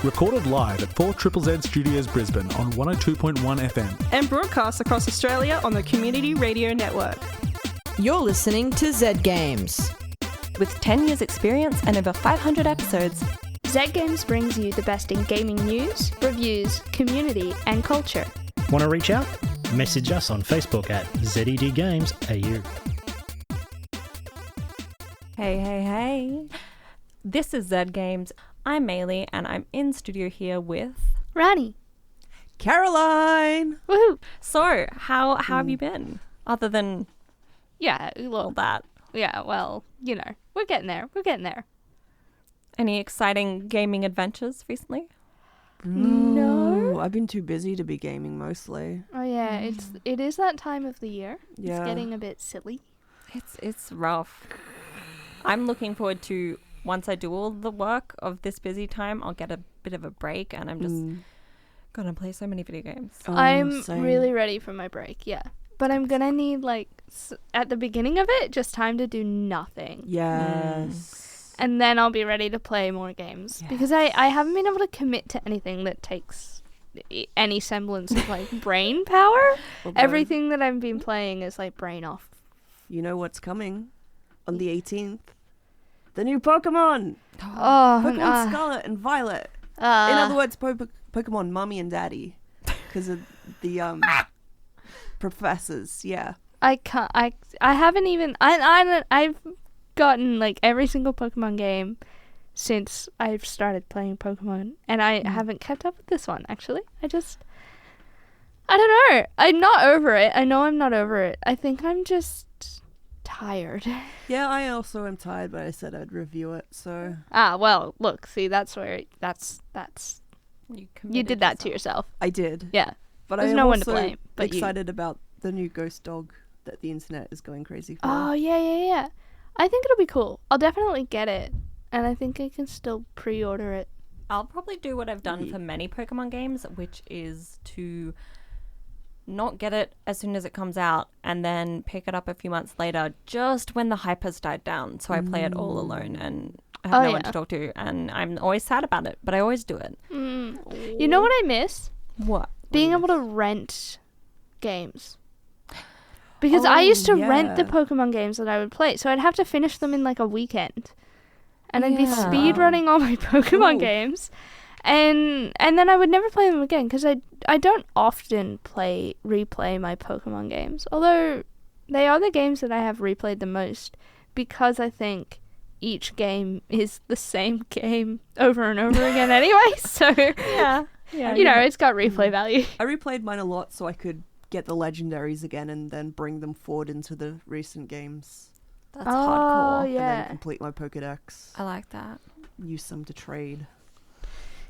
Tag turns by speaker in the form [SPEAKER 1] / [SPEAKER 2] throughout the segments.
[SPEAKER 1] recorded live at 4ZZZ Studios Brisbane on 102.1 FM.
[SPEAKER 2] And broadcast across Australia on the Community Radio Network.
[SPEAKER 3] You're listening to ZedGames.
[SPEAKER 4] With 10 years experience and over 500 episodes,
[SPEAKER 5] ZedGames brings you the best in gaming news, reviews, community and culture.
[SPEAKER 6] Want to reach out? Message us on Facebook at ZedGamesAU.
[SPEAKER 4] Hey. This is ZedGames. I'm Maylee and I'm in studio here with...
[SPEAKER 5] Rani.
[SPEAKER 7] Caroline!
[SPEAKER 5] Woohoo!
[SPEAKER 4] So, how have you been? Other than all that.
[SPEAKER 5] Yeah, well, you know, we're getting there.
[SPEAKER 4] Any exciting gaming adventures recently?
[SPEAKER 5] No.
[SPEAKER 7] I've been too busy to be gaming mostly.
[SPEAKER 5] Oh yeah, it is that time of the year.
[SPEAKER 7] Yeah.
[SPEAKER 5] It's getting a bit silly.
[SPEAKER 4] It's rough. I'm looking forward to, once I do all the work of this busy time, I'll get a bit of a break and I'm just gonna play so many video games.
[SPEAKER 7] Oh,
[SPEAKER 5] I'm
[SPEAKER 7] same.
[SPEAKER 5] really ready for my break, yeah. But I'm gonna need, at the beginning of it, just time to do nothing.
[SPEAKER 7] Yes.
[SPEAKER 5] And then I'll be ready to play more games. Yes. Because I haven't been able to commit to anything that takes any semblance of, brain power. Everything that I've been playing is, brain off.
[SPEAKER 7] You know what's coming? On the 18th? The new Pokemon! Pokemon Scarlet and Violet. In other words, Pokemon Mummy and Daddy. Because of the professors, yeah.
[SPEAKER 5] I haven't even... I've gotten, every single Pokemon game since I've started playing Pokemon. And I haven't kept up with this one, actually. I don't know. I'm not over it. I know I'm not over it. I think I'm just... tired.
[SPEAKER 7] Yeah, I also am tired, but I said I'd review it, so...
[SPEAKER 5] well, look, see, that's where... That's... You did that to yourself.
[SPEAKER 7] I did.
[SPEAKER 5] Yeah.
[SPEAKER 7] But
[SPEAKER 5] There's
[SPEAKER 7] I'm
[SPEAKER 5] no one to
[SPEAKER 7] also
[SPEAKER 5] blame, but
[SPEAKER 7] excited about the new ghost dog that the internet is going crazy for.
[SPEAKER 5] Oh, yeah. I think it'll be cool. I'll definitely get it, and I think I can still pre-order it.
[SPEAKER 4] I'll probably do what I've done for many Pokemon games, which is to not get it as soon as it comes out and then pick it up a few months later just when the hype has died down. So I play it all alone and I have no one to talk to, and I'm always sad about it, but I always do it.
[SPEAKER 5] You know what I miss?
[SPEAKER 4] What?
[SPEAKER 5] Being able to rent games. Because I used to rent the Pokemon games that I would play, so I'd have to finish them in a weekend. And I'd be speed running all my Pokemon games. And then I would never play them again because I don't often replay my Pokemon games. Although they are the games that I have replayed the most because I think each game is the same game over and over again anyway. So yeah, it's got replay value.
[SPEAKER 7] I replayed mine a lot so I could get the legendaries again and then bring them forward into the recent games.
[SPEAKER 4] That's hardcore.
[SPEAKER 5] Yeah.
[SPEAKER 7] And then complete my Pokedex.
[SPEAKER 4] I like that.
[SPEAKER 7] Use some to trade.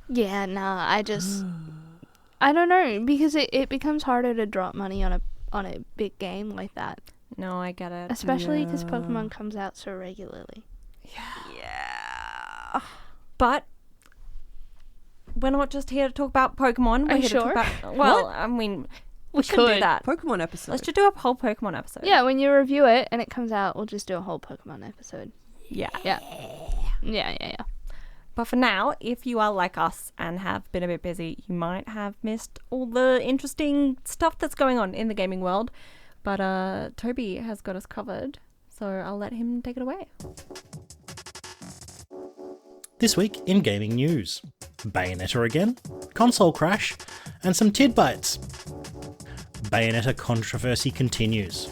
[SPEAKER 5] Yeah, nah, I don't know, because it becomes harder to drop money on a big game like that.
[SPEAKER 4] No, I get it.
[SPEAKER 5] Especially because Pokemon comes out so regularly.
[SPEAKER 7] Yeah.
[SPEAKER 4] But we're not just here to talk about Pokemon. We're
[SPEAKER 5] Are you
[SPEAKER 4] here
[SPEAKER 5] sure?
[SPEAKER 4] to talk about... Well, I mean, we should do that.
[SPEAKER 7] Pokemon episode.
[SPEAKER 4] Let's just do a whole Pokemon episode.
[SPEAKER 5] Yeah, when you review it and it comes out, we'll just do a whole Pokemon episode.
[SPEAKER 4] Yeah. But for now, if you are like us and have been a bit busy, you might have missed all the interesting stuff that's going on in the gaming world. But Toby has got us covered, so I'll let him take it away.
[SPEAKER 6] This week in gaming news, Bayonetta again, console crash, and some tidbits. Bayonetta controversy continues.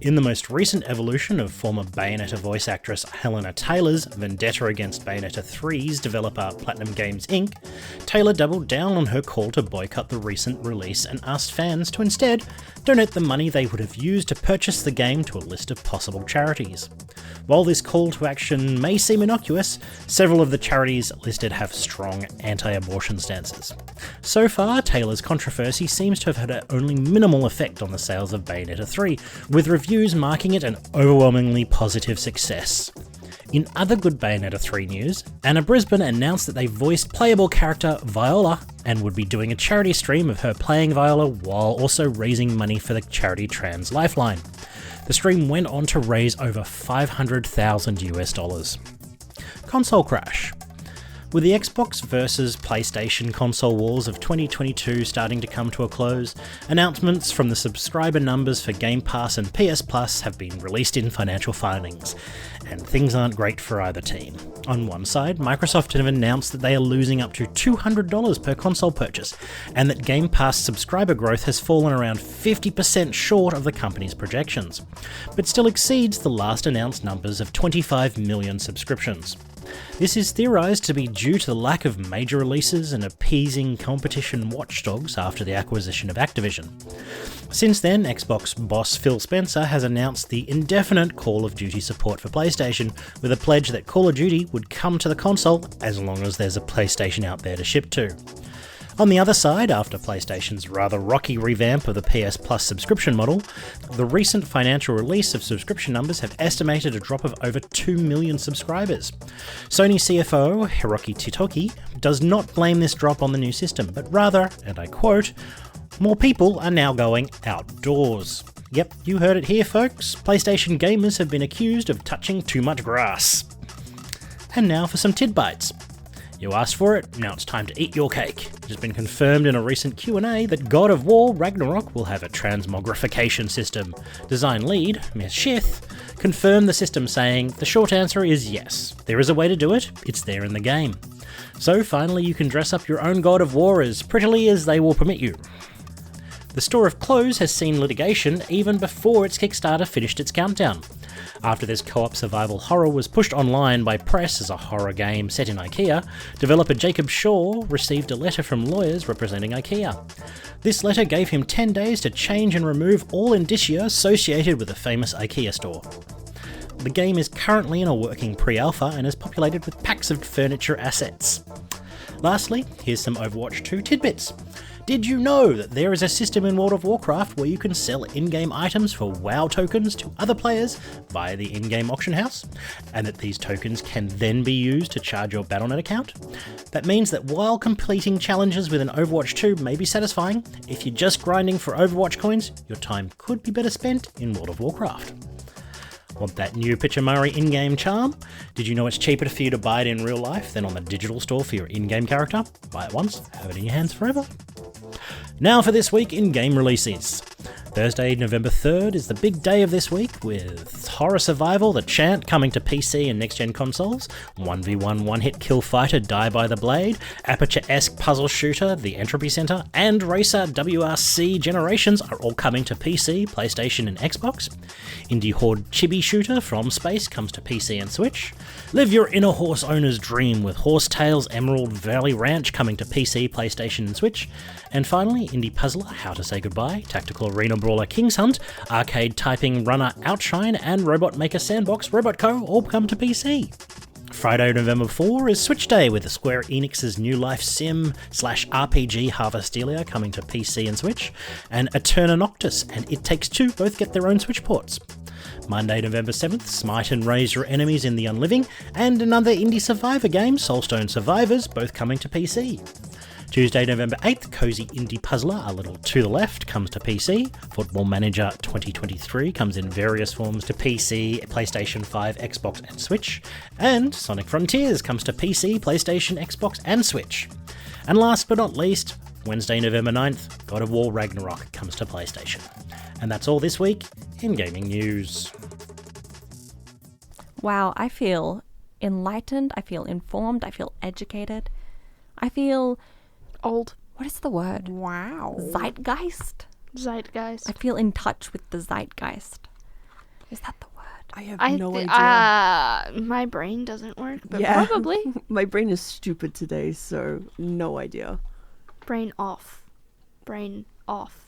[SPEAKER 6] In the most recent evolution of former Bayonetta voice actress Helena Taylor's vendetta against Bayonetta 3's developer Platinum Games Inc., Taylor doubled down on her call to boycott the recent release and asked fans to instead donate the money they would have used to purchase the game to a list of possible charities. While this call to action may seem innocuous, several of the charities listed have strong anti-abortion stances. So far, Taylor's controversy seems to have had only minimal effect on the sales of Bayonetta 3, with reviews marking it an overwhelmingly positive success. In other good Bayonetta 3 news, Anna Brisbane announced that they voiced playable character Viola and would be doing a charity stream of her playing Viola while also raising money for the charity Trans Lifeline. The stream went on to raise over $500,000 US. Console crash. With the Xbox versus PlayStation console wars of 2022 starting to come to a close, announcements from the subscriber numbers for Game Pass and PS Plus have been released in financial filings, and things aren't great for either team. On one side, Microsoft have announced that they are losing up to $200 per console purchase, and that Game Pass subscriber growth has fallen around 50% short of the company's projections, but still exceeds the last announced numbers of 25 million subscriptions. This is theorised to be due to the lack of major releases and appeasing competition watchdogs after the acquisition of Activision. Since then, Xbox boss Phil Spencer has announced the indefinite Call of Duty support for PlayStation, with a pledge that Call of Duty would come to the console as long as there's a PlayStation out there to ship to. On the other side, after PlayStation's rather rocky revamp of the PS Plus subscription model, the recent financial release of subscription numbers have estimated a drop of over 2 million subscribers. Sony CFO Hiroki Titoki does not blame this drop on the new system, but rather, and I quote, "More people are now going outdoors." Yep, you heard it here, folks. PlayStation gamers have been accused of touching too much grass. And now for some tidbits. You asked for it, now it's time to eat your cake. It has been confirmed in a recent Q&A that God of War Ragnarok will have a transmogrification system. Design lead, Ms. Shith, confirmed the system, saying, "The short answer is yes. There is a way to do it, it's there in the game." So finally you can dress up your own God of War as prettily as they will permit you. The store of clothes has seen litigation even before its Kickstarter finished its countdown. After this co-op survival horror was pushed online by press as a horror game set in IKEA, developer Jacob Shaw received a letter from lawyers representing IKEA. This letter gave him 10 days to change and remove all indicia associated with the famous IKEA store. The game is currently in a working pre-alpha and is populated with packs of furniture assets. Lastly, here's some Overwatch 2 tidbits. Did you know that there is a system in World of Warcraft where you can sell in-game items for WoW tokens to other players via the in-game auction house, and that these tokens can then be used to charge your Battle.net account? That means that while completing challenges within Overwatch 2 may be satisfying, if you're just grinding for Overwatch coins, your time could be better spent in World of Warcraft. Want that new Pichamari in-game charm? Did you know it's cheaper for you to buy it in real life than on the digital store for your in-game character? Buy it once, have it in your hands forever. Now for this week in game releases. Thursday, November 3rd is the big day of this week, with Horror Survival, The Chant coming to PC and next-gen consoles, 1v1 one-hit kill fighter Die by the Blade, Aperture-esque puzzle shooter The Entropy Center, and Racer WRC Generations are all coming to PC, PlayStation and Xbox. Indie Horde Chibi Shooter From Space comes to PC and Switch. Live your inner horse owner's dream with Horsetails Emerald Valley Ranch coming to PC, PlayStation and Switch. And finally, Indie Puzzler How to Say Goodbye, Tactical Arena Brawler King's Hunt, Arcade Typing Runner Outshine, and Robot Maker Sandbox Robot Co. all come to PC. Friday, November 4 is Switch Day, with Square Enix's New Life Sim / RPG Harvestelia coming to PC and Switch, and Eterna Noctis and It Takes Two both get their own Switch ports. Monday, November 7th, Smite and Raise Your Enemies in the Unliving, and another indie survivor game, Soulstone Survivors, both coming to PC. Tuesday, November 8th, Cozy Indie Puzzler A Little to the Left comes to PC. Football Manager 2023 comes in various forms to PC, PlayStation 5, Xbox and Switch. And Sonic Frontiers comes to PC, PlayStation, Xbox and Switch. And last but not least, Wednesday, November 9th, God of War Ragnarok comes to PlayStation. And that's all this week in gaming news.
[SPEAKER 4] Wow, I feel enlightened, I feel informed, I feel educated, I feel
[SPEAKER 5] old.
[SPEAKER 4] What is the word?
[SPEAKER 5] Wow.
[SPEAKER 4] Zeitgeist?
[SPEAKER 5] Zeitgeist.
[SPEAKER 4] I feel in touch with the zeitgeist. Is that the word?
[SPEAKER 7] I have no idea.
[SPEAKER 5] My brain doesn't work, but
[SPEAKER 7] Yeah.
[SPEAKER 5] probably.
[SPEAKER 7] My brain is stupid today, so no idea.
[SPEAKER 5] Brain off. Brain off.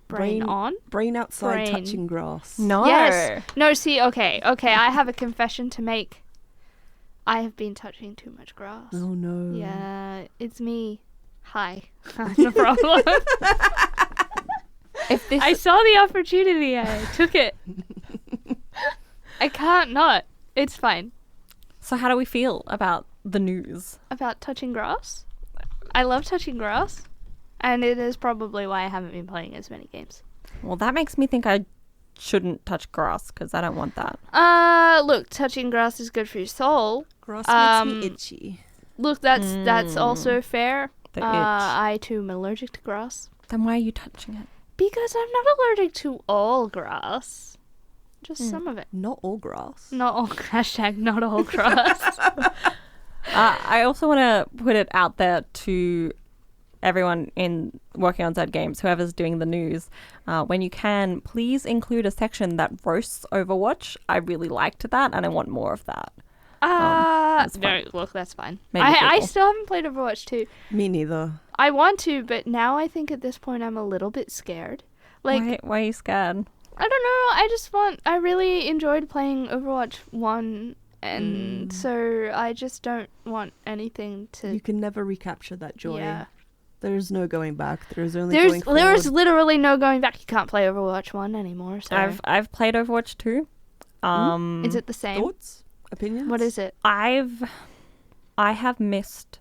[SPEAKER 5] Brain on?
[SPEAKER 7] Brain outside
[SPEAKER 5] Brain.
[SPEAKER 7] touching grass.
[SPEAKER 4] No.
[SPEAKER 5] Yes. No, see, okay, I have a confession to make. I have been touching too much grass.
[SPEAKER 7] Oh no.
[SPEAKER 5] Yeah, it's me. Hi. No problem. I saw the opportunity. I took it. I can't not. It's fine.
[SPEAKER 4] So how do we feel about the news?
[SPEAKER 5] About touching grass? I love touching grass. And it is probably why I haven't been playing as many games.
[SPEAKER 4] Well, that makes me think I shouldn't touch grass because I don't want that.
[SPEAKER 5] Look, touching grass is good for your soul.
[SPEAKER 7] Grass makes me itchy.
[SPEAKER 5] Look, that's also fair.
[SPEAKER 4] The itch.
[SPEAKER 5] I too am allergic to grass.
[SPEAKER 4] Then why are you touching it?
[SPEAKER 5] Because I'm not allergic to all grass. Just some of it.
[SPEAKER 7] Not all grass.
[SPEAKER 5] Not all hashtag not all grass.
[SPEAKER 4] I also want to put it out there to everyone working on ZedGames, whoever's doing the news, when you can, please include a section that roasts Overwatch. I really liked that, and I want more of that.
[SPEAKER 5] No, look, that's fine. I still haven't played Overwatch 2.
[SPEAKER 7] Me neither.
[SPEAKER 5] I want to, but now I think at this point I'm a little bit scared. Like,
[SPEAKER 4] why are you scared?
[SPEAKER 5] I don't know. I really enjoyed playing Overwatch 1, and so I just don't want anything to...
[SPEAKER 7] You can never recapture that joy.
[SPEAKER 5] Yeah.
[SPEAKER 7] There's no going back. There's going forward.
[SPEAKER 5] There's literally no going back. You can't play Overwatch 1 anymore. So.
[SPEAKER 4] I've played Overwatch 2.
[SPEAKER 5] Is it the same?
[SPEAKER 7] Thoughts? Opinions?
[SPEAKER 5] What is it?
[SPEAKER 4] I have missed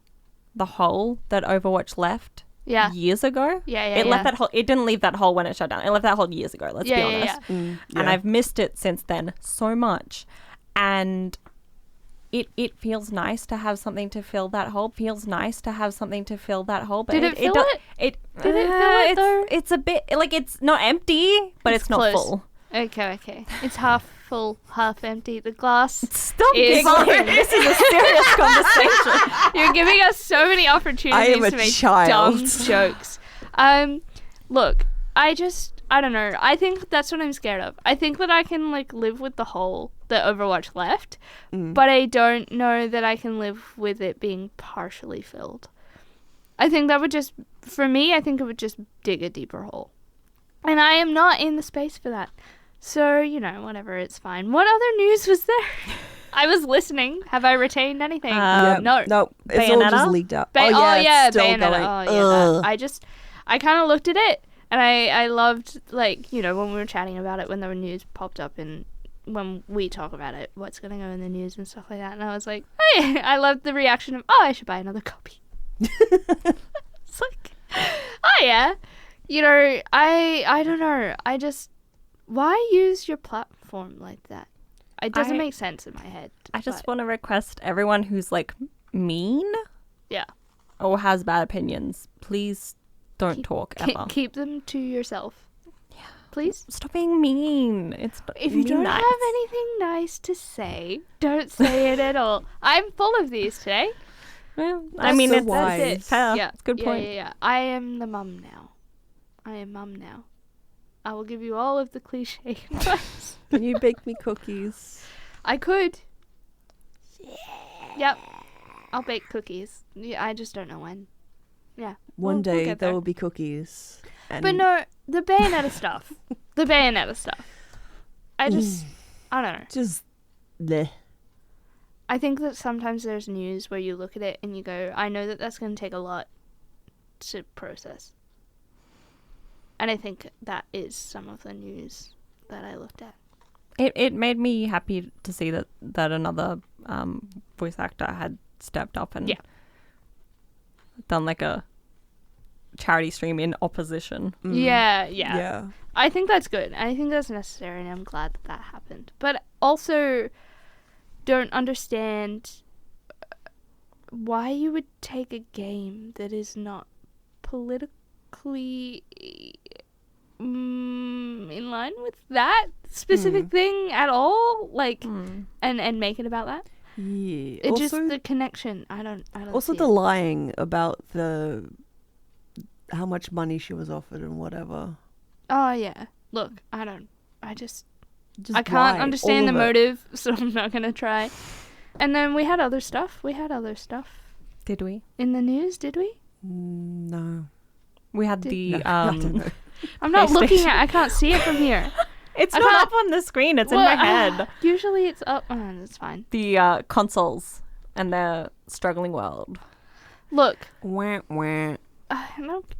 [SPEAKER 4] the hole that Overwatch left years ago. It left that hole. It didn't leave that hole when it shut down. It left that hole years ago, let's be honest. And I've missed it since then so much. And it feels nice to have something to fill that hole. But
[SPEAKER 5] Did it fill it? Did it fill it though?
[SPEAKER 4] It's a bit like it's not empty, but it's not
[SPEAKER 5] close.
[SPEAKER 4] full.
[SPEAKER 5] Okay. It's half full, half empty. The glass.
[SPEAKER 4] Stop
[SPEAKER 5] is
[SPEAKER 4] giggling. This is a serious conversation.
[SPEAKER 5] You're giving us so many opportunities to make dumb jokes. Look, I don't know. I think that's what I'm scared of. I think that I can live with the hole that Overwatch left, but I don't know that I can live with it being partially filled. I think that would just, for me, I think it would just dig a deeper hole. And I am not in the space for that. So, whatever, it's fine. What other news was there? I was listening. Have I retained anything? No.
[SPEAKER 7] No, it's all just leaked out.
[SPEAKER 5] Bayonetta.
[SPEAKER 7] It's still going.
[SPEAKER 5] I kind of looked at it, and I loved, when we were chatting about it, when the news popped up, and when we talk about it, what's going to go in the news and stuff like that. And I was like, hey, I loved the reaction of, I should buy another copy. It's like, oh, yeah. I don't know. Why use your platform like that? It doesn't make sense in my head.
[SPEAKER 4] I just want to request everyone who's mean, or has bad opinions, please don't talk ever.
[SPEAKER 5] Keep them to yourself. Yeah, please.
[SPEAKER 4] Stop being mean.
[SPEAKER 5] If you don't have anything nice to say, don't say it at all. I'm full of these today.
[SPEAKER 4] Well,
[SPEAKER 7] that's
[SPEAKER 4] it. Fair.
[SPEAKER 5] Yeah,
[SPEAKER 4] it's a good point.
[SPEAKER 5] Yeah. I am the mum now. I will give you all of the cliche advice.
[SPEAKER 7] Can you bake me cookies?
[SPEAKER 5] I could. Yeah. Yep. I'll bake cookies. Yeah, I just don't know when. Yeah.
[SPEAKER 7] One day there will be cookies.
[SPEAKER 5] But no, the Bayonetta stuff. I don't know.
[SPEAKER 7] Just bleh.
[SPEAKER 5] I think that sometimes there's news where you look at it and you go, I know that that's going to take a lot to process. And I think that is some of the news that I looked at.
[SPEAKER 4] It made me happy to see that another voice actor had stepped up and done a charity stream in opposition.
[SPEAKER 5] Yeah. I think that's good. I think that's necessary, and I'm glad that happened. But also don't understand why you would take a game that is not politically in line with that specific thing at all, and make it about that.
[SPEAKER 7] Yeah.
[SPEAKER 5] It's just the connection. I don't
[SPEAKER 7] also
[SPEAKER 5] see
[SPEAKER 7] the
[SPEAKER 5] it.
[SPEAKER 7] lying about how much money she was offered and whatever.
[SPEAKER 5] Oh yeah. Look, I can't
[SPEAKER 7] lie,
[SPEAKER 5] understand
[SPEAKER 7] all
[SPEAKER 5] the
[SPEAKER 7] of it.
[SPEAKER 5] motive, so I'm not gonna try. And then we had other stuff.
[SPEAKER 4] Did we?
[SPEAKER 5] In the news, did we?
[SPEAKER 7] No.
[SPEAKER 4] We had
[SPEAKER 7] I don't know.
[SPEAKER 5] I'm not looking at. I can't see it from here.
[SPEAKER 4] It's not up on the screen. It's in my head.
[SPEAKER 5] Usually it's up. Oh, that's fine.
[SPEAKER 4] The consoles and their struggling world.
[SPEAKER 5] Look,
[SPEAKER 7] Wah, wah.
[SPEAKER 5] I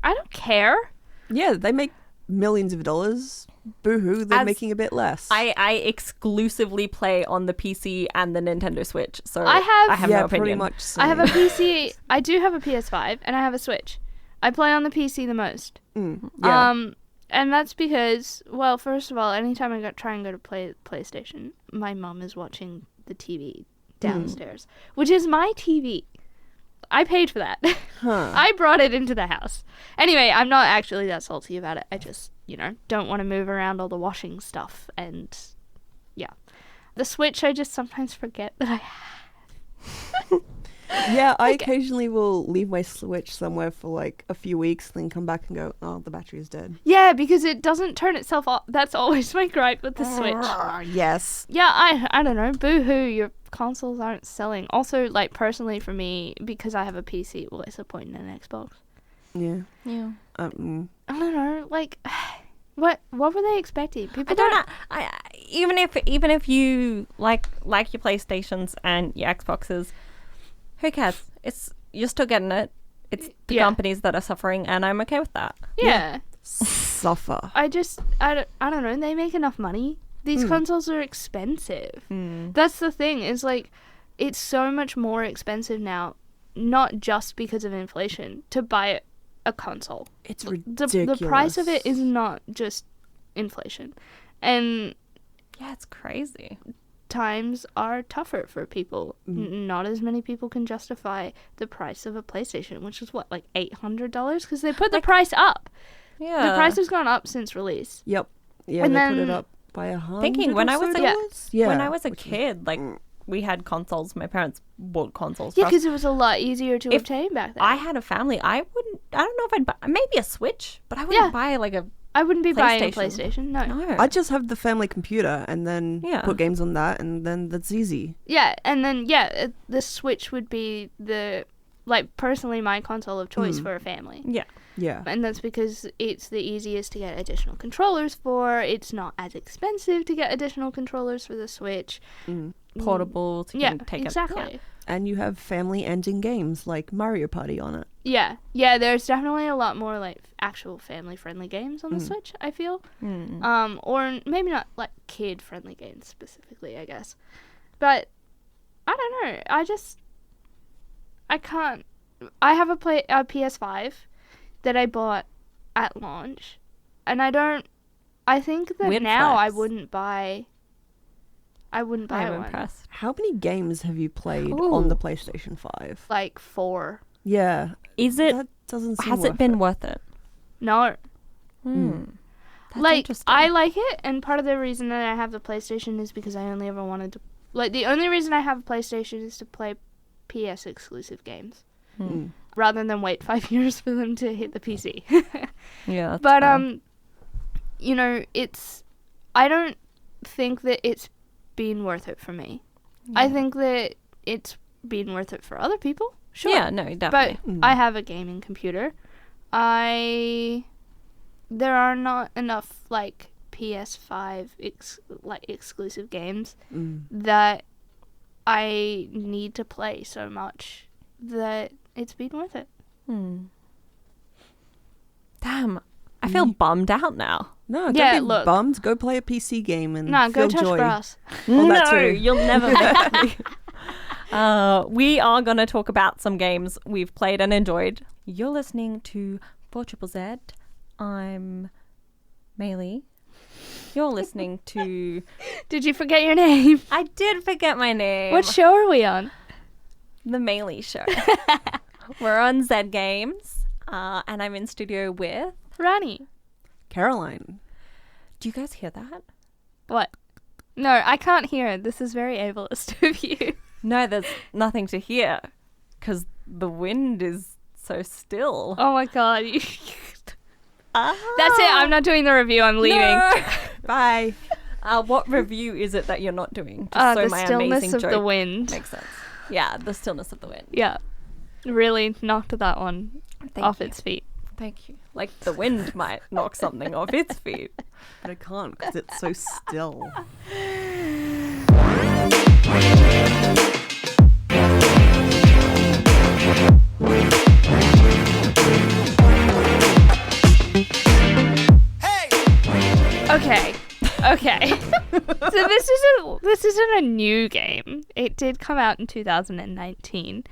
[SPEAKER 5] don't care.
[SPEAKER 7] Yeah, they make millions of dollars. Boo-hoo, they're making a bit less.
[SPEAKER 4] I exclusively play on the PC and the Nintendo Switch, so
[SPEAKER 5] I have
[SPEAKER 4] no opinion.
[SPEAKER 7] pretty much same.
[SPEAKER 5] I have a PC. I do have a PS5 and I have a Switch. I play on the PC the most.
[SPEAKER 7] Yeah.
[SPEAKER 5] And that's because, well, first of all, anytime I try and go to PlayStation, my mom is watching the TV downstairs, which is my TV. I paid for that. I brought it into the house. Anyway, I'm not actually that salty about it. I just, don't want to move around all the washing stuff. And, yeah. The Switch, I just sometimes forget that I have.
[SPEAKER 7] Yeah, I occasionally will leave my Switch somewhere for like a few weeks, then come back and go, oh, the battery is dead.
[SPEAKER 5] Yeah, because it doesn't turn itself off. That's always my gripe with the Switch.
[SPEAKER 7] Yes.
[SPEAKER 5] Yeah, I don't know. Boo-hoo, your consoles aren't selling. Also, like, personally for me, because I have a PC, well, it's a point in an Xbox.
[SPEAKER 7] Yeah.
[SPEAKER 4] Yeah.
[SPEAKER 5] I don't know, like... What were they expecting? People
[SPEAKER 4] I don't know. Even if you like your PlayStations and your Xboxes, who cares? You're still getting it. It's the companies that are suffering, and I'm okay with that.
[SPEAKER 5] Yeah.
[SPEAKER 7] Suffer.
[SPEAKER 5] I don't know. They make enough money. These consoles are expensive. That's the thing. Is like, it's so much more expensive now, not just because of inflation, to buy a console.
[SPEAKER 7] It's ridiculous.
[SPEAKER 5] The price of it is not just inflation. And
[SPEAKER 4] yeah, it's crazy.
[SPEAKER 5] Times are tougher for people. Not as many people can justify the price of a PlayStation, which is what, like $800? Because they put the price up.
[SPEAKER 4] Yeah.
[SPEAKER 5] The price has gone up since release.
[SPEAKER 7] Yep. Yeah,
[SPEAKER 5] And
[SPEAKER 7] they
[SPEAKER 5] then,
[SPEAKER 7] put it up by $100.
[SPEAKER 4] Thinking when I was when I was a
[SPEAKER 7] which is-
[SPEAKER 4] kid, like we had consoles. My parents bought consoles.
[SPEAKER 5] Yeah,
[SPEAKER 4] for us.
[SPEAKER 5] because it was a lot easier to obtain back then.
[SPEAKER 4] I had a family. I don't know if I'd buy maybe a Switch, but I wouldn't buy like a.
[SPEAKER 5] I wouldn't be buying a
[SPEAKER 4] PlayStation.
[SPEAKER 5] PlayStation. No.
[SPEAKER 7] I just have the family computer and then put games on that, and then that's easy.
[SPEAKER 5] Yeah, and then the Switch would be personally my console of choice for a family.
[SPEAKER 4] Yeah.
[SPEAKER 7] Yeah.
[SPEAKER 5] And that's because it's the easiest to get additional controllers for. It's not as expensive to get additional controllers for the Switch.
[SPEAKER 4] Portable. So you can take
[SPEAKER 5] exactly.
[SPEAKER 4] it. Yeah.
[SPEAKER 7] And you have family-ending games like Mario Party on it.
[SPEAKER 5] Yeah, there's definitely a lot more like actual family-friendly games on the Switch, I feel. Or maybe not like kid-friendly games specifically, I guess. But I don't know. I can't. I have a PS5 that I bought at launch, and I think that
[SPEAKER 4] Weird
[SPEAKER 5] now
[SPEAKER 4] flex.
[SPEAKER 5] I wouldn't buy
[SPEAKER 4] I'm
[SPEAKER 5] one.
[SPEAKER 4] impressed.
[SPEAKER 7] How many games have you played on the PlayStation 5?
[SPEAKER 5] Like 4.
[SPEAKER 7] Yeah.
[SPEAKER 4] That
[SPEAKER 7] doesn't seem
[SPEAKER 4] has it been worth it?
[SPEAKER 5] No.
[SPEAKER 4] That's
[SPEAKER 5] Like,
[SPEAKER 4] interesting.
[SPEAKER 5] I like it, and part of the reason that I have the PlayStation is because I only ever wanted to... Like, the only reason I have a PlayStation is to play PS exclusive games. Rather than wait 5 years for them to hit the PC.
[SPEAKER 4] Yeah.
[SPEAKER 5] But,
[SPEAKER 4] fair.
[SPEAKER 5] I don't think that it's been worth it for me. I think that it's been worth it for other people. Sure.
[SPEAKER 4] Yeah, no, definitely.
[SPEAKER 5] But I have a gaming computer. There are not enough like PS5 exclusive games that I need to play so much that it's been worth it.
[SPEAKER 4] Damn, I feel bummed out now.
[SPEAKER 7] No, don't
[SPEAKER 5] Yeah,
[SPEAKER 7] be
[SPEAKER 5] look.
[SPEAKER 7] bummed. Go play a PC game and
[SPEAKER 5] No,
[SPEAKER 7] feel
[SPEAKER 5] go touch
[SPEAKER 7] joy.
[SPEAKER 5] grass.
[SPEAKER 7] Well, that
[SPEAKER 4] no,
[SPEAKER 7] too.
[SPEAKER 4] you'll never make me. We are going to talk about some games we've played and enjoyed. You're listening to 4ZZZ. I'm Maylee. You're listening to...
[SPEAKER 5] Did you forget your name?
[SPEAKER 4] I did forget my name.
[SPEAKER 5] What show are we on?
[SPEAKER 4] The Maylee Show. We're on ZedGames, and I'm in studio with...
[SPEAKER 5] Rani.
[SPEAKER 7] Caroline.
[SPEAKER 4] Do you guys hear that?
[SPEAKER 5] What? No, I can't hear it. This is very ableist of you.
[SPEAKER 4] No, there's nothing to hear because the wind is so still.
[SPEAKER 5] Oh my god. That's it. I'm not doing the review. I'm leaving.
[SPEAKER 4] No.
[SPEAKER 7] Bye.
[SPEAKER 4] What review is it that you're not doing? Just so
[SPEAKER 5] The
[SPEAKER 4] my
[SPEAKER 5] Stillness
[SPEAKER 4] amazing
[SPEAKER 5] of
[SPEAKER 4] joke
[SPEAKER 5] the Wind.
[SPEAKER 4] makes sense. Yeah, the Stillness of the Wind.
[SPEAKER 5] Yeah. Really knocked that one off its feet.
[SPEAKER 4] Thank you. Like the wind might knock something off its feet.
[SPEAKER 7] But I can't because it's so still.
[SPEAKER 5] Okay. So this isn't a new game. It did come out in 2019.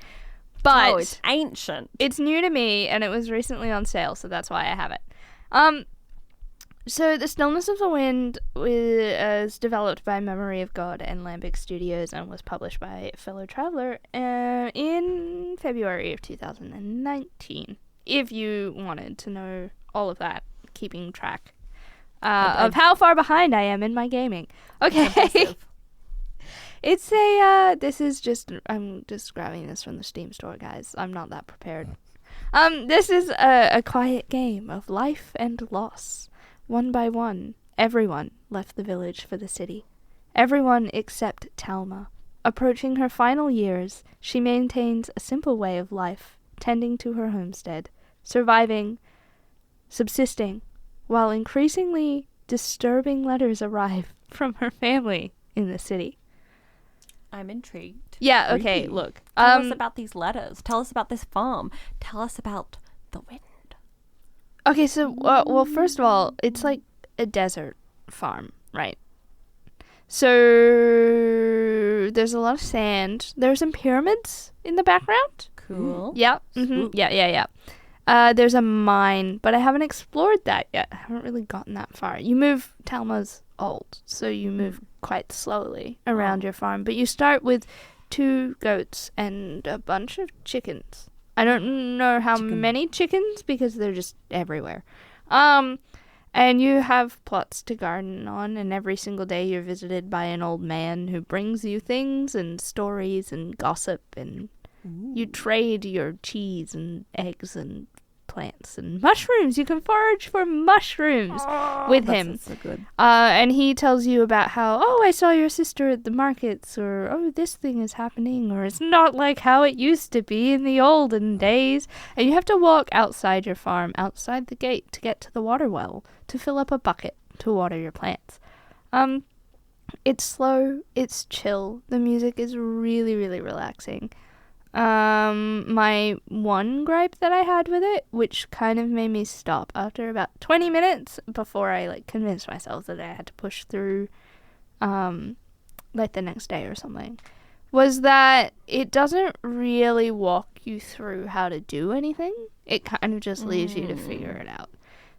[SPEAKER 5] But
[SPEAKER 4] it's ancient.
[SPEAKER 5] it's new to me and it was recently on sale, so that's why I have it. So the Stillness of the Wind was developed by Memory of God and Lambic Studios and was published by Fellow Traveler in February of 2019. If you wanted to know all of that, keeping track of how far behind I am in my gaming. Okay. It's I'm just grabbing this from the Steam store, guys. I'm not that prepared. This is a quiet game of life and loss. One by one, everyone left the village for the city. Everyone except Talma. Approaching her final years, she maintains a simple way of life, tending to her homestead, surviving, subsisting, while increasingly disturbing letters arrive from her family in the city.
[SPEAKER 4] I'm intrigued.
[SPEAKER 5] Yeah, okay, look.
[SPEAKER 4] Tell us about these letters. Tell us about this farm. Tell us about the wind.
[SPEAKER 5] Okay, so, well, first of all, it's like a desert farm, right? So, there's a lot of sand. There's some pyramids in the background.
[SPEAKER 4] Cool.
[SPEAKER 5] Yeah. Mm-hmm. Yeah. There's a mine, but I haven't explored that yet. I haven't really gotten that far. Talma's old, so you move quite slowly around your farm. But you start with 2 goats and a bunch of chickens. I don't know how many chickens because they're just everywhere. And you have plots to garden on, and every single day you're visited by an old man who brings you things and stories and gossip, and you trade your cheese and eggs and plants and mushrooms. You can forage for mushrooms with him.
[SPEAKER 7] So good.
[SPEAKER 5] And he tells you about how, I saw your sister at the markets, or, this thing is happening, or it's not like how it used to be in the olden days. And you have to walk outside your farm, outside the gate, to get to the water well, to fill up a bucket to water your plants. It's slow, it's chill. The music is really, really relaxing. My one gripe that I had with it, which kind of made me stop after about 20 minutes before I convinced myself that I had to push through the next day or something, was that it doesn't really walk you through how to do anything. It kind of just leaves you to figure it out.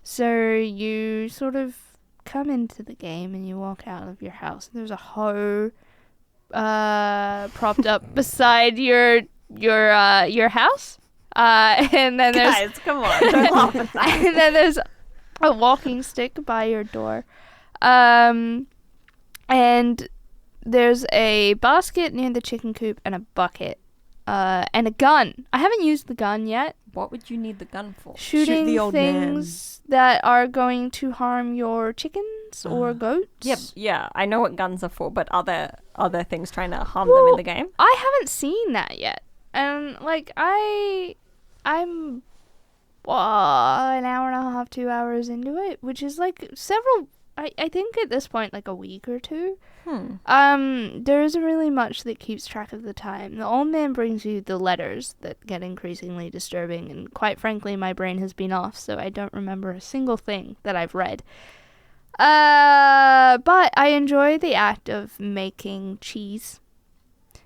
[SPEAKER 5] So you sort of come into the game and you walk out of your house. There's a hoe propped up beside your house, and then there's
[SPEAKER 4] Guys, come on, don't laugh at that.
[SPEAKER 5] and then there's a walking stick by your door, and there's a basket near the chicken coop and a bucket, and a gun. I haven't used the gun yet.
[SPEAKER 4] What would you need the gun for?
[SPEAKER 5] Shooting
[SPEAKER 7] the old
[SPEAKER 5] things that are going to harm your chickens or goats.
[SPEAKER 4] Yep, yeah, I know what guns are for, but are there things trying to harm them in the game?
[SPEAKER 5] I haven't seen that yet. And, I'm an hour and a half, 2 hours into it, which is, I think at this point, a week or 2. There isn't really much that keeps track of the time. The old man brings you the letters that get increasingly disturbing, and quite frankly, my brain has been off, so I don't remember a single thing that I've read. But I enjoy the act of making cheese.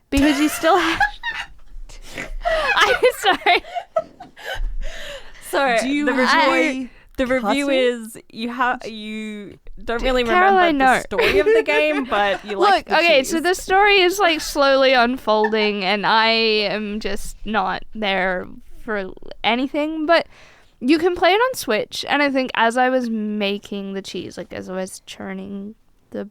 [SPEAKER 5] Because you still have... I'm sorry.
[SPEAKER 4] So
[SPEAKER 7] Do you
[SPEAKER 4] the
[SPEAKER 7] enjoy
[SPEAKER 4] review
[SPEAKER 7] cutting?
[SPEAKER 4] is you don't really
[SPEAKER 5] Caroline,
[SPEAKER 4] remember
[SPEAKER 5] no.
[SPEAKER 4] the story of the game, but you like
[SPEAKER 5] Look,
[SPEAKER 4] the
[SPEAKER 5] okay,
[SPEAKER 4] cheese.
[SPEAKER 5] so the story is slowly unfolding, and I am just not there for anything. But you can play it on Switch, and I think as I was making the cheese, as I was churning the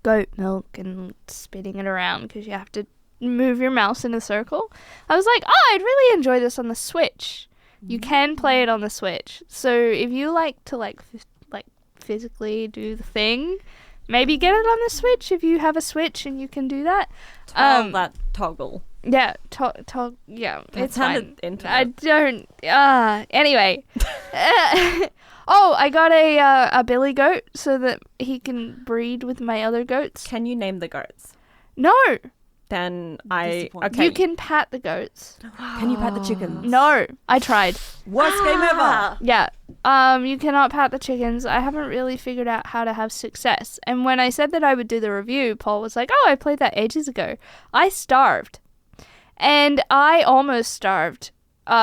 [SPEAKER 5] goat milk and spitting it around, because you have to move your mouse in a circle, I was like, I'd really enjoy this on the Switch. You can play it on the Switch. So if you like to physically do the thing, maybe get it on the Switch if you have a Switch and you can do that.
[SPEAKER 4] that toggle.
[SPEAKER 5] Yeah, yeah,
[SPEAKER 4] That
[SPEAKER 5] it's fine.
[SPEAKER 4] intimate.
[SPEAKER 5] I don't. Anyway. I got a billy goat so that he can breed with my other goats.
[SPEAKER 4] Can you name the goats?
[SPEAKER 5] No.
[SPEAKER 4] Then
[SPEAKER 7] Disappointing.
[SPEAKER 4] okay.
[SPEAKER 5] You can pat the goats.
[SPEAKER 7] Can you pat the chickens?
[SPEAKER 5] No, I tried.
[SPEAKER 7] Worst game ever.
[SPEAKER 5] Yeah. You cannot pat the chickens. I haven't really figured out how to have success. And when I said that I would do the review, Paul was like, I played that ages ago. I starved. And I almost starved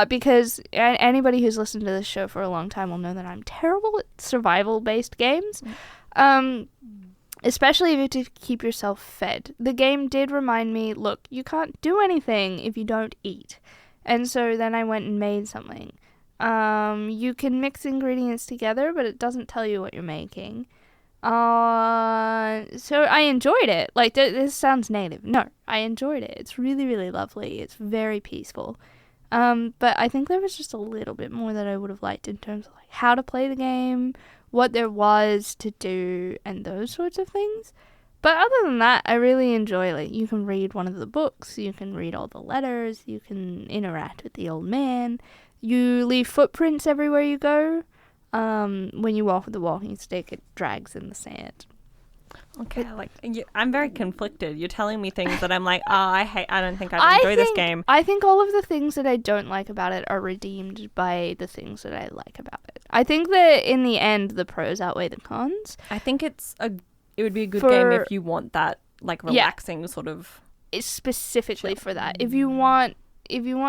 [SPEAKER 5] because anybody who's listened to this show for a long time will know that I'm terrible at survival-based games. Especially if you have to keep yourself fed. The game did remind me, look, you can't do anything if you don't eat. And so then I went and made something. You can mix ingredients together, but it doesn't tell you what you're making. So I enjoyed it. Like, this sounds native. No, I enjoyed it. It's really, really lovely. It's very peaceful. But I think there was just a little bit more that I would have liked in terms of like how to play the game, what there was to do, and those sorts of things. But other than that, I really enjoy, like, you can read one of the books, you can read all the letters, you can interact with the old man, you leave footprints everywhere you go. When you walk with the walking stick, it drags in the sand.
[SPEAKER 4] Okay, I'm very conflicted. You're telling me things that I'm like, I don't think I'd enjoy this game.
[SPEAKER 5] I think all of the things that I don't like about it are redeemed by the things that I like about it. I think that in the end, the pros outweigh the cons.
[SPEAKER 4] I think it would be a good game if you want that, like, relaxing sort of.
[SPEAKER 5] It's specifically for that. If you want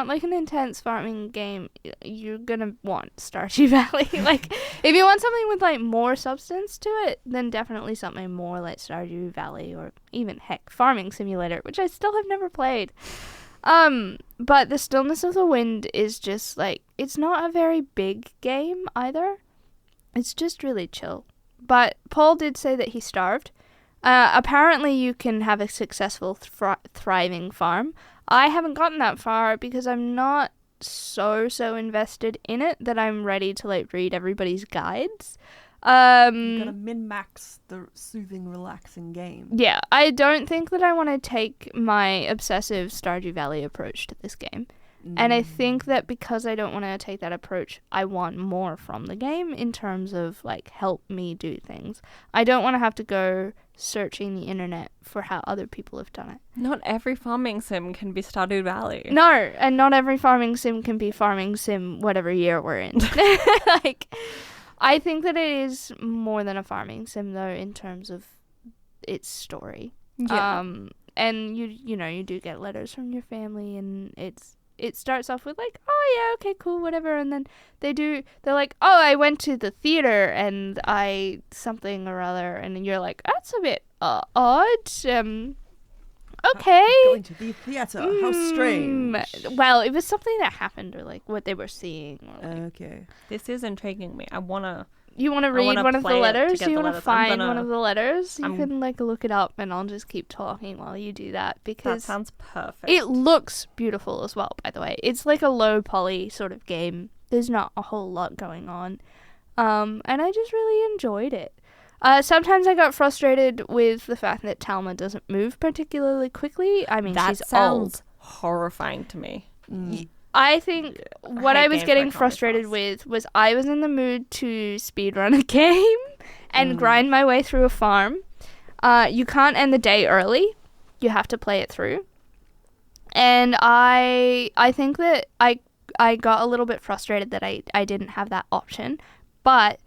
[SPEAKER 5] like an intense farming game, you're gonna want Stardew Valley. Like, if you want something with like more substance to it, then definitely something more like Stardew Valley, or even heck, Farming Simulator, which I still have never played. But the Stillness of the Wind is just like, it's not a very big game either. It's just really chill. But Paul did say that he starved. Apparently you can have a successful thriving farm. I haven't gotten that far because I'm not so invested in it that I'm ready to like read everybody's guides.
[SPEAKER 7] You gotta min-max the soothing, relaxing game.
[SPEAKER 5] Yeah, I don't think that I want to take my obsessive Stardew Valley approach to this game. And I think that because I don't want to take that approach, I want more from the game in terms of, like, help me do things. I don't want to have to go searching the internet for how other people have done it.
[SPEAKER 4] Not every farming sim can be Stardew Valley.
[SPEAKER 5] No, and not every farming sim can be farming sim whatever year we're in. Like, I think that it is more than a farming sim, though, in terms of its story.
[SPEAKER 4] Yeah.
[SPEAKER 5] And you do get letters from your family, and it starts off with like, oh yeah, okay, cool, whatever, and then they're like, oh, I went to the theater and I something or other, and you're like, that's a bit odd. Okay.
[SPEAKER 7] Going to the theater, how strange.
[SPEAKER 5] Well, it was something that happened, or like what they were seeing. Or like,
[SPEAKER 7] okay.
[SPEAKER 4] This is intriguing me.
[SPEAKER 5] You want to read one of the letters? You want to find one of the letters? You can like look it up, and I'll just keep talking while you do that, because
[SPEAKER 4] that sounds perfect.
[SPEAKER 5] It looks beautiful as well, by the way. It's like a low poly sort of game. There's not a whole lot going on, and I just really enjoyed it. Sometimes I got frustrated with the fact that Talma doesn't move particularly quickly. I mean,
[SPEAKER 4] that
[SPEAKER 5] she's
[SPEAKER 4] sounds horrifying to me.
[SPEAKER 5] I think what I was getting frustrated with was I was in the mood to speedrun a game and grind my way through a farm. You can't end the day early. You have to play it through. And I think that I got a little bit frustrated that I didn't have that option. But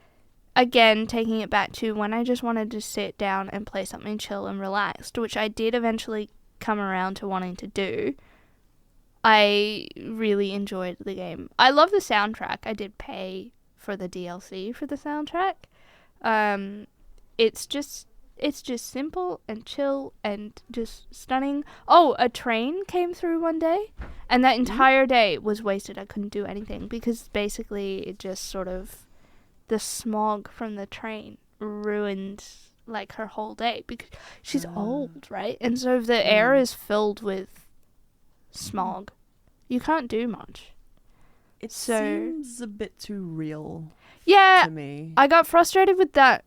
[SPEAKER 5] again, taking it back to when I just wanted to sit down and play something chill and relaxed, which I did eventually come around to wanting to do, I really enjoyed the game. I love the soundtrack. I did pay for the DLC for the soundtrack. It's just simple and chill and just stunning. Oh, a train came through one day, and that entire day was wasted. I couldn't do anything because basically it just sort of, the smog from the train ruined like her whole day, because she's old, right? And so if the air is filled with smog, you can't do much.
[SPEAKER 7] It seems a bit too real.
[SPEAKER 5] Yeah,
[SPEAKER 7] to me.
[SPEAKER 5] I got frustrated with that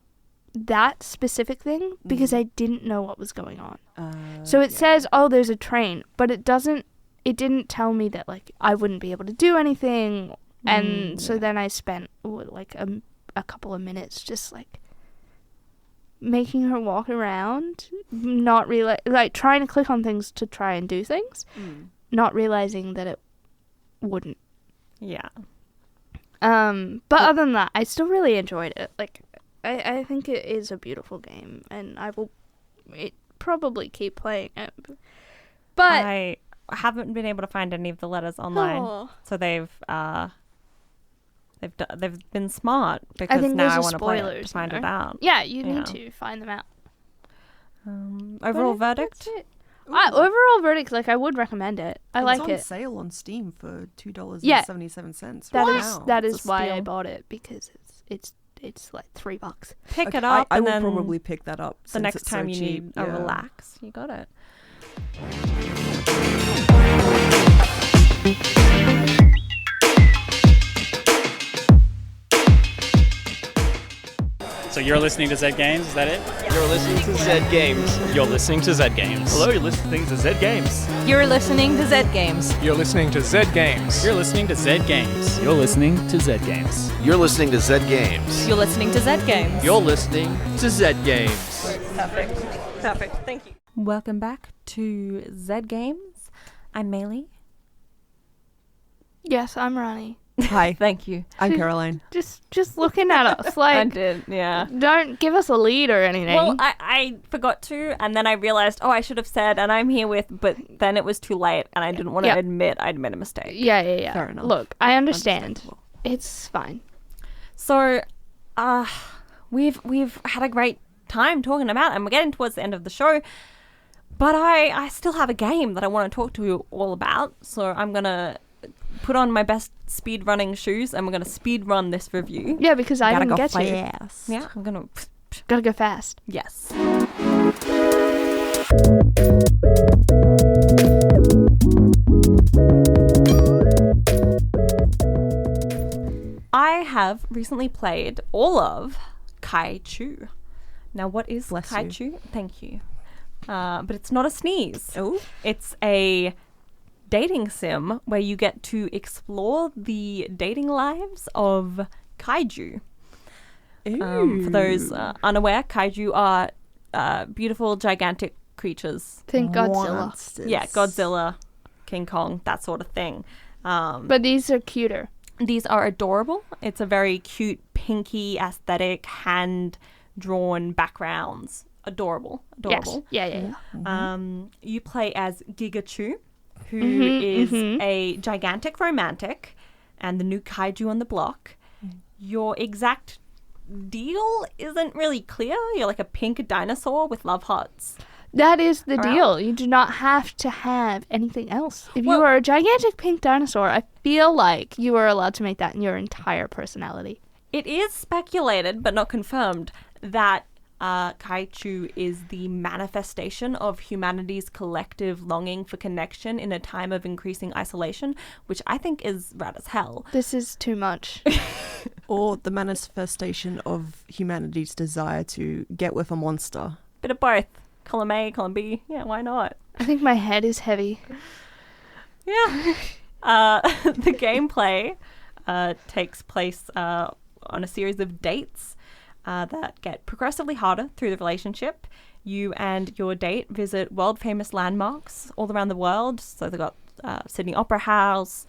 [SPEAKER 5] specific thing because I didn't know what was going on. So it says, oh, there's a train, but it didn't tell me that like I wouldn't be able to do anything. And so then I spent like a couple of minutes just like making her walk around, not really like trying to click on things to try and do things, not realizing that it wouldn't.
[SPEAKER 4] Yeah.
[SPEAKER 5] But other than that, I still really enjoyed it. Like, I think it is a beautiful game, and I will probably keep playing it. But
[SPEAKER 4] haven't been able to find any of the letters online.
[SPEAKER 5] Oh.
[SPEAKER 4] So they've been smart
[SPEAKER 5] I
[SPEAKER 4] because
[SPEAKER 5] think
[SPEAKER 4] now
[SPEAKER 5] those
[SPEAKER 4] I
[SPEAKER 5] are
[SPEAKER 4] want to play it to
[SPEAKER 5] spoilers.
[SPEAKER 4] find
[SPEAKER 5] you
[SPEAKER 4] it
[SPEAKER 5] know?
[SPEAKER 4] out.
[SPEAKER 5] Yeah, you
[SPEAKER 4] Yeah.
[SPEAKER 5] need to find them out.
[SPEAKER 4] Overall verdict?
[SPEAKER 5] Overall verdict, like I would recommend it. I like
[SPEAKER 7] It's
[SPEAKER 5] it.
[SPEAKER 7] on sale on Steam for $2.77.
[SPEAKER 5] That is
[SPEAKER 4] It's a
[SPEAKER 5] why I
[SPEAKER 4] steal.
[SPEAKER 5] bought it, because it's like $3.
[SPEAKER 4] Pick
[SPEAKER 7] Okay,
[SPEAKER 4] it up
[SPEAKER 7] I
[SPEAKER 4] and
[SPEAKER 7] will
[SPEAKER 4] then
[SPEAKER 7] probably pick that up
[SPEAKER 4] the
[SPEAKER 7] since
[SPEAKER 4] next
[SPEAKER 7] it's
[SPEAKER 4] time
[SPEAKER 7] so
[SPEAKER 4] you
[SPEAKER 7] cheap.
[SPEAKER 4] need a relax. You got it.
[SPEAKER 8] So you're listening to ZedGames, is that it?
[SPEAKER 9] You're listening to ZedGames.
[SPEAKER 10] You're listening to ZedGames.
[SPEAKER 9] Hello, you're listening to ZedGames.
[SPEAKER 3] You're listening to ZedGames.
[SPEAKER 10] You're listening to ZedGames.
[SPEAKER 8] You're listening to ZedGames.
[SPEAKER 1] You're listening to ZedGames.
[SPEAKER 9] You're listening to ZedGames.
[SPEAKER 3] You're listening to ZedGames.
[SPEAKER 9] You're listening to ZedGames.
[SPEAKER 2] Perfect. Thank you.
[SPEAKER 4] Welcome back to ZedGames. I'm Maylee.
[SPEAKER 5] Yes, I'm Rani.
[SPEAKER 7] Hi,
[SPEAKER 4] Thank you.
[SPEAKER 7] I'm Caroline.
[SPEAKER 5] Just looking at us,
[SPEAKER 4] I
[SPEAKER 5] like,
[SPEAKER 4] did, yeah.
[SPEAKER 5] don't give us a lead or anything.
[SPEAKER 4] Well, I forgot to, and then I realized, I should have said, and I'm here with, but then it was too late, and I didn't want to
[SPEAKER 5] Yeah.
[SPEAKER 4] admit I'd made a mistake.
[SPEAKER 5] yeah.
[SPEAKER 7] Fair enough.
[SPEAKER 5] Look, I understand.
[SPEAKER 7] Understandable.
[SPEAKER 5] It's fine.
[SPEAKER 4] So, we've had a great time talking about it, and we're getting towards the end of the show, but I still have a game that I want to talk to you all about, so I'm going to put on my best speed running shoes, and we're going to speed run this review.
[SPEAKER 5] Yeah, because I
[SPEAKER 7] Gotta
[SPEAKER 5] didn't
[SPEAKER 7] go
[SPEAKER 5] get you.
[SPEAKER 7] fast.
[SPEAKER 4] Yeah, I'm going to...
[SPEAKER 5] Gotta go fast.
[SPEAKER 4] Yes. I have recently played all of Kaichu. Now, what is
[SPEAKER 7] Bless you.
[SPEAKER 4] Kaichu? Thank you. But it's not a sneeze.
[SPEAKER 7] Oh,
[SPEAKER 4] It's a dating sim where you get to explore the dating lives of Kaiju. For those unaware, Kaiju are beautiful, gigantic creatures.
[SPEAKER 5] Think Godzilla.
[SPEAKER 7] monsters.
[SPEAKER 4] Yeah, Godzilla, King Kong, that sort of thing.
[SPEAKER 5] But these are cuter.
[SPEAKER 4] These are adorable. It's a very cute, pinky, aesthetic, hand-drawn backgrounds. Adorable.
[SPEAKER 5] Yes. Yeah.
[SPEAKER 4] You play as Gigachu, who is a gigantic romantic and the new kaiju on the block. Your exact deal isn't really clear. You're like a pink dinosaur with love hearts.
[SPEAKER 5] That is the
[SPEAKER 4] Around.
[SPEAKER 5] deal. You do not have to have anything else. If
[SPEAKER 4] Well-
[SPEAKER 5] you are a gigantic pink dinosaur, I feel like you are allowed to make that in your entire personality.
[SPEAKER 4] It is speculated, but not confirmed, that Kaichu is the manifestation of humanity's collective longing for connection in a time of increasing isolation, which I think is rad as hell.
[SPEAKER 5] This is too much.
[SPEAKER 7] Or the manifestation of humanity's desire to get with a monster.
[SPEAKER 4] Bit of both. Column A, column B. Yeah, why not?
[SPEAKER 5] I think my head is heavy.
[SPEAKER 4] Yeah. The gameplay takes place on a series of dates that get progressively harder through the relationship. You and your date visit world-famous landmarks all around the world. So they've got Sydney Opera House,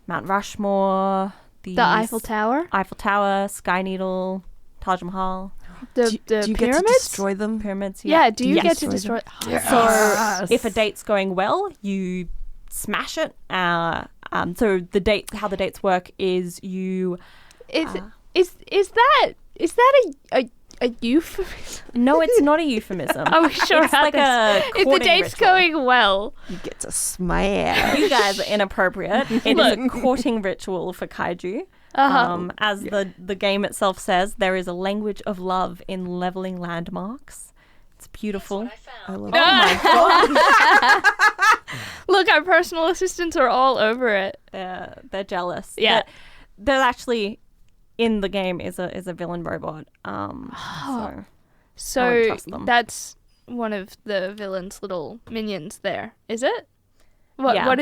[SPEAKER 4] Mount Rushmore,
[SPEAKER 5] The Eiffel Tower,
[SPEAKER 4] Sky Needle, Taj Mahal,
[SPEAKER 5] the
[SPEAKER 7] do you get to
[SPEAKER 5] pyramids.
[SPEAKER 7] destroy them?
[SPEAKER 4] pyramids.
[SPEAKER 5] Yeah, do you
[SPEAKER 4] Yes.
[SPEAKER 5] get to destroy?
[SPEAKER 4] So if a date's going well, you smash it. So how the dates work is you.
[SPEAKER 5] Is that a euphemism?
[SPEAKER 4] No, it's not a euphemism.
[SPEAKER 5] Are we sure
[SPEAKER 4] It's
[SPEAKER 5] about
[SPEAKER 4] like a
[SPEAKER 5] this? If the
[SPEAKER 4] courting
[SPEAKER 5] date's
[SPEAKER 4] ritual.
[SPEAKER 5] going well,
[SPEAKER 7] You get to smash.
[SPEAKER 4] You guys are inappropriate. It is a courting ritual for kaiju. As the game itself says, there is a language of love in leveling landmarks. It's beautiful.
[SPEAKER 7] I love
[SPEAKER 5] look, our personal assistants are all over it.
[SPEAKER 4] They're jealous.
[SPEAKER 5] Yeah.
[SPEAKER 4] They're actually in the game is a villain robot. So I would
[SPEAKER 5] So
[SPEAKER 4] trust them.
[SPEAKER 5] that's one of the villain's little minions there, is it? What
[SPEAKER 4] Yeah.
[SPEAKER 5] what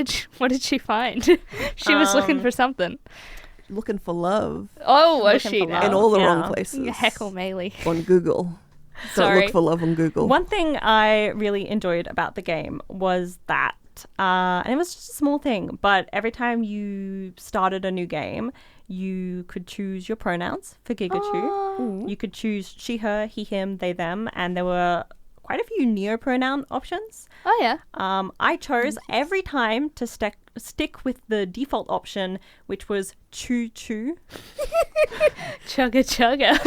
[SPEAKER 5] did she find? She was looking for something.
[SPEAKER 7] looking for love
[SPEAKER 5] Oh, was
[SPEAKER 4] Looking
[SPEAKER 5] she
[SPEAKER 4] for
[SPEAKER 5] now?
[SPEAKER 7] in all the
[SPEAKER 4] Yeah.
[SPEAKER 7] wrong places.
[SPEAKER 5] Heckle Maylee.
[SPEAKER 7] On Google. Don't
[SPEAKER 4] Sorry.
[SPEAKER 7] look for love on Google.
[SPEAKER 4] One thing I really enjoyed about the game was that, and it was just a small thing, but every time you started a new game, you could choose your pronouns for Gigachu. You could choose she, her, he, him, they, them, and there were quite a few neopronoun options.
[SPEAKER 5] Oh, yeah.
[SPEAKER 4] I chose every time to stick with the default option, which was choo-choo.
[SPEAKER 5] Chugga chugga.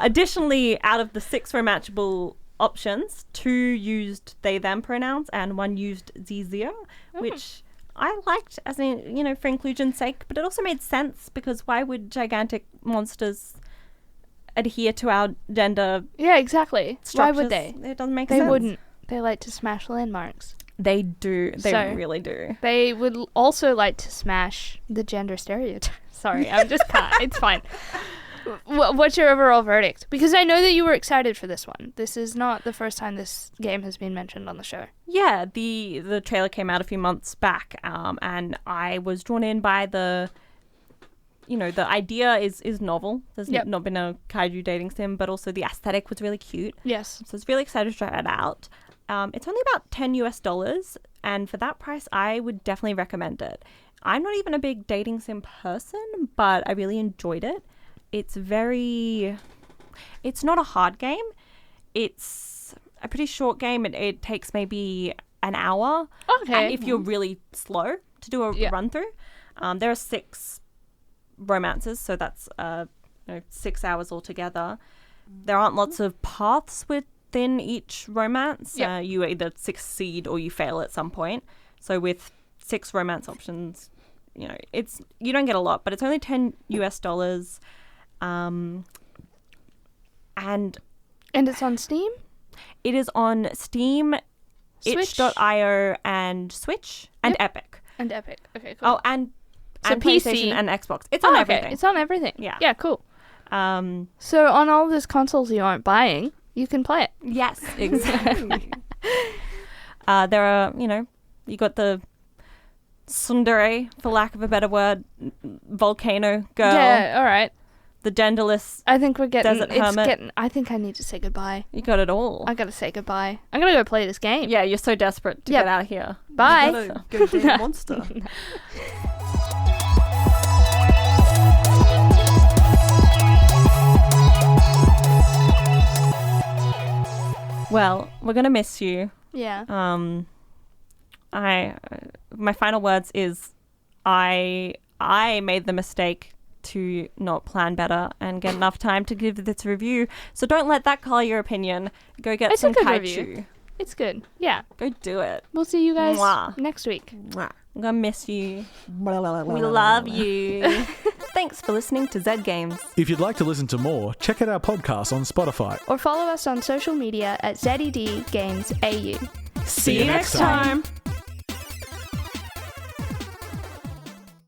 [SPEAKER 4] Additionally, out of the 6 romanceable options, 2 used they-them pronouns and 1 used ze-zeo, which I liked as in, for inclusion's sake, but it also made sense because why would gigantic monsters adhere to our gender?
[SPEAKER 5] Yeah, exactly.
[SPEAKER 4] Structures?
[SPEAKER 5] Why would they?
[SPEAKER 4] It doesn't make sense.
[SPEAKER 5] They wouldn't. They like to smash landmarks.
[SPEAKER 4] They do. They really do.
[SPEAKER 5] They would also like to smash the gender stereotype. Sorry, I'm just it's fine. What's your overall verdict? Because I know that you were excited for this one. This is not the first time this game has been mentioned on the show.
[SPEAKER 4] Yeah, the trailer came out a few months back, and I was drawn in by the idea is novel. There's not been a kaiju dating sim, but also the aesthetic was really cute.
[SPEAKER 5] Yes.
[SPEAKER 4] So I was really excited to try it out. It's only about $10, and for that price, I would definitely recommend it. I'm not even a big dating sim person, but I really enjoyed it. It's not a hard game. It's a pretty short game. It takes maybe an hour.
[SPEAKER 5] Okay.
[SPEAKER 4] If you're really slow to do a run through. There are 6 romances, so that's 6 hours altogether. There aren't lots of paths within each romance. You either succeed or you fail at some point. So with 6 romance options, you don't get a lot, but it's only $10. And
[SPEAKER 5] it's on Steam?
[SPEAKER 4] It is on Steam,
[SPEAKER 5] Switch?
[SPEAKER 4] itch.io, and Switch, and Epic.
[SPEAKER 5] And Epic. Okay, cool.
[SPEAKER 4] Oh, and
[SPEAKER 5] So
[SPEAKER 4] PlayStation
[SPEAKER 5] PC.
[SPEAKER 4] and Xbox. It's on everything.
[SPEAKER 5] Okay. It's on everything.
[SPEAKER 4] Yeah.
[SPEAKER 5] Yeah, cool.
[SPEAKER 4] So
[SPEAKER 5] on all these consoles you aren't buying, you can play it.
[SPEAKER 4] Yes, exactly. There are, you got the tsundere, for lack of a better word, volcano girl.
[SPEAKER 5] Yeah, all right.
[SPEAKER 4] The genderless
[SPEAKER 5] I think we're getting...
[SPEAKER 4] desert hermit.
[SPEAKER 5] I think I need to say goodbye.
[SPEAKER 4] You got it all.
[SPEAKER 5] I gotta say goodbye. I'm gonna go play this game.
[SPEAKER 4] Yeah, you're so desperate to get out of here.
[SPEAKER 5] Bye.
[SPEAKER 7] You gotta go date a monster.
[SPEAKER 4] Well, we're gonna miss you.
[SPEAKER 5] Yeah.
[SPEAKER 4] My final words is I made the mistake to not plan better and get enough time to give this review. So don't let that color your opinion. Go get
[SPEAKER 5] It's
[SPEAKER 4] some
[SPEAKER 5] a good
[SPEAKER 4] Kaichu.
[SPEAKER 5] review. It's good. Yeah.
[SPEAKER 4] Go do it.
[SPEAKER 5] We'll see you guys
[SPEAKER 4] Mwah.
[SPEAKER 5] next week.
[SPEAKER 4] I'm gonna miss you. We love you. Thanks for listening to ZedGames.
[SPEAKER 1] If you'd like to listen to more, check out our podcast on Spotify.
[SPEAKER 5] Or follow us on social media at ZedGamesAU.
[SPEAKER 4] See you next time.